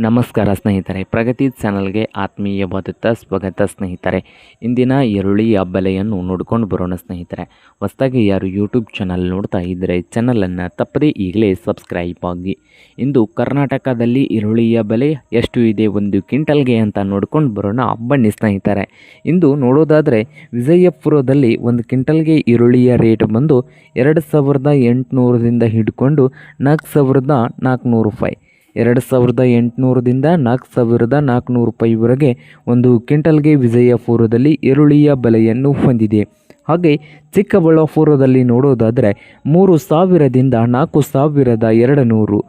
ನಮಸ್ಕಾರ ಸ್ನೇಹಿತರೆ, ಪ್ರಗತಿ ಚಾನಲ್ಗೆ ಆತ್ಮೀಯವಾದ ಸ್ವಾಗತ ಸ್ನೇಹಿತರೆ. ಇಂದಿನ ಈರುಳ್ಳಿಯ ಬೆಲೆಯನ್ನು ನೋಡ್ಕೊಂಡು ಬರೋಣ ಸ್ನೇಹಿತರೆ. ಹೊಸದಾಗಿ ಯಾರು ಯೂಟ್ಯೂಬ್ ಚಾನಲ್ ನೋಡ್ತಾ ಇದ್ದರೆ ಚಾನಲನ್ನು ತಪ್ಪದೇ ಈಗಲೇ ಸಬ್ಸ್ಕ್ರೈಬ್ ಆಗಿ. ಇಂದು ಕರ್ನಾಟಕದಲ್ಲಿ ಈರುಳ್ಳಿಯ ಬೆಲೆ ಎಷ್ಟು ಇದೆ ಒಂದು ಕ್ವಿಂಟಲ್ಗೆ ಅಂತ ನೋಡ್ಕೊಂಡು ಬರೋಣ ಬನ್ನಿ ಸ್ನೇಹಿತರೆ. ಇಂದು ನೋಡೋದಾದರೆ ವಿಜಯಪುರದಲ್ಲಿ ಒಂದು ಕ್ವಿಂಟಲ್ಗೆ ಈರುಳ್ಳಿಯ ರೇಟ್ ಬಂದು 2800ದಿಂದ ಹಿಡ್ಕೊಂಡು 4400 ರೂಪಾಯಿ, 2800ದಿಂದ 4400 ರೂಪಾಯಿವರೆಗೆ ಒಂದು ಕ್ವಿಂಟಲ್ಗೆ ವಿಜಯಪುರದಲ್ಲಿ ಈರುಳ್ಳಿಯ ಬೆಲೆಯನ್ನು ಹೊಂದಿದೆ. ಹಾಗೆ ಚಿಕ್ಕಬಳ್ಳಾಪುರದಲ್ಲಿ ನೋಡೋದಾದರೆ 3000ದಿಂದ 4200,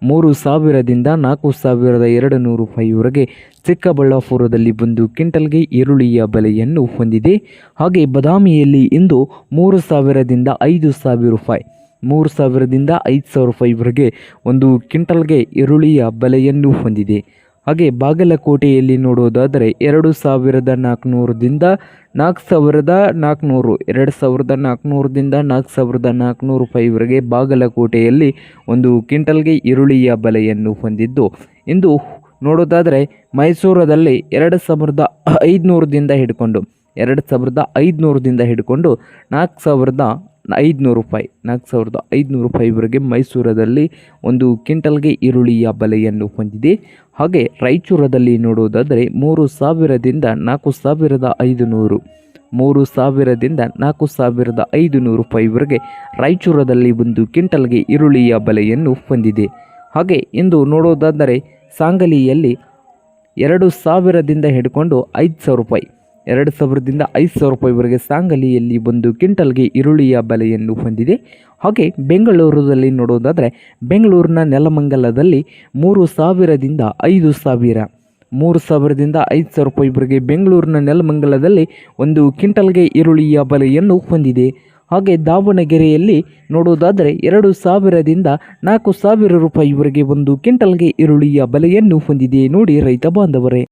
3000ದಿಂದ 4200 ರೂಪಾಯಿವರೆಗೆ ಚಿಕ್ಕಬಳ್ಳಾಪುರದಲ್ಲಿ ಒಂದು ಕ್ವಿಂಟಲ್ಗೆ ಈರುಳ್ಳಿಯ ಬೆಲೆಯನ್ನು ಹೊಂದಿದೆ. ಹಾಗೆ ಬದಾಮಿಯಲ್ಲಿ ಇಂದು 3000ದಿಂದ 5000 ರೂಪಾಯಿ, 3000ದಿಂದ 5000 ರೂಪಾಯಿವರೆಗೆ ಒಂದು ಕ್ವಿಂಟಲ್ಗೆ ಈರುಳ್ಳಿಯ ಬೆಲೆಯನ್ನು ಹೊಂದಿದೆ. ಹಾಗೆ ಬಾಗಲಕೋಟೆಯಲ್ಲಿ ನೋಡೋದಾದರೆ 2400ದಿಂದ 4400, 2400ದಿಂದ 4400 ರೂಪಾಯಿವರೆಗೆ ಬಾಗಲಕೋಟೆಯಲ್ಲಿ ಒಂದು ಕ್ವಿಂಟಲ್ಗೆ ಈರುಳ್ಳಿಯ ಬೆಲೆಯನ್ನು ಹೊಂದಿದ್ದು, ಇಂದು ನೋಡೋದಾದರೆ ಮೈಸೂರದಲ್ಲಿ 2500ದಿಂದ ಹಿಡ್ಕೊಂಡು 2500ದಿಂದ ಹಿಡ್ಕೊಂಡು 4500 ರೂಪಾಯಿ, 4500 ರೂಪಾಯಿವರೆಗೆ ಮೈಸೂರದಲ್ಲಿ ಒಂದು ಕ್ವಿಂಟಲ್ಗೆ ಈರುಳ್ಳಿಯ ಬೆಲೆಯನ್ನು ಹೊಂದಿದೆ. ಹಾಗೆ ರಾಯಚೂರದಲ್ಲಿ ನೋಡೋದಾದರೆ 3000ದಿಂದ 4500, 3000ದಿಂದ 4500 ರೂಪಾಯಿವರೆಗೆ ರಾಯಚೂರದಲ್ಲಿ ಒಂದು ಕ್ವಿಂಟಲ್ಗೆ ಈರುಳ್ಳಿಯ ಬೆಲೆಯನ್ನು ಹೊಂದಿದೆ. ಹಾಗೆ ಇಂದು ನೋಡೋದಾದರೆ ಸಾಂಗಲಿಯಲ್ಲಿ 2000ದಿಂದ ಹಿಡ್ಕೊಂಡು 5000 ರೂಪಾಯಿ, 2000ದಿಂದ 5000 ರೂಪಾಯಿವರೆಗೆ ಸಾಂಗಲಿಯಲ್ಲಿ ಒಂದು ಕ್ವಿಂಟಲ್ಗೆ ಈರುಳ್ಳಿಯ ಬೆಲೆಯನ್ನು ಹೊಂದಿದೆ. ಹಾಗೆ ಬೆಂಗಳೂರಲ್ಲಿ ನೋಡೋದಾದರೆ ಬೆಂಗಳೂರಿನ ನೆಲಮಂಗಲದಲ್ಲಿ 3000ದಿಂದ 5000, 3000ದಿಂದ 5000 ರೂಪಾಯಿವರೆಗೆ ಬೆಂಗಳೂರಿನ ನೆಲಮಂಗಲದಲ್ಲಿ ಒಂದು ಕ್ವಿಂಟಲ್ಗೆ ಈರುಳ್ಳಿಯ ಬೆಲೆಯನ್ನು ಹೊಂದಿದೆ. ಹಾಗೆ ದಾವಣಗೆರೆಯಲ್ಲಿ ನೋಡೋದಾದರೆ 2000ದಿಂದ 4000 ರೂಪಾಯಿವರೆಗೆ ಒಂದು ಕ್ವಿಂಟಲ್ಗೆ ಈರುಳ್ಳಿಯ ಬೆಲೆಯನ್ನು ಹೊಂದಿದೆ. ನೋಡಿ ರೈತ ಬಾಂಧವರೇ.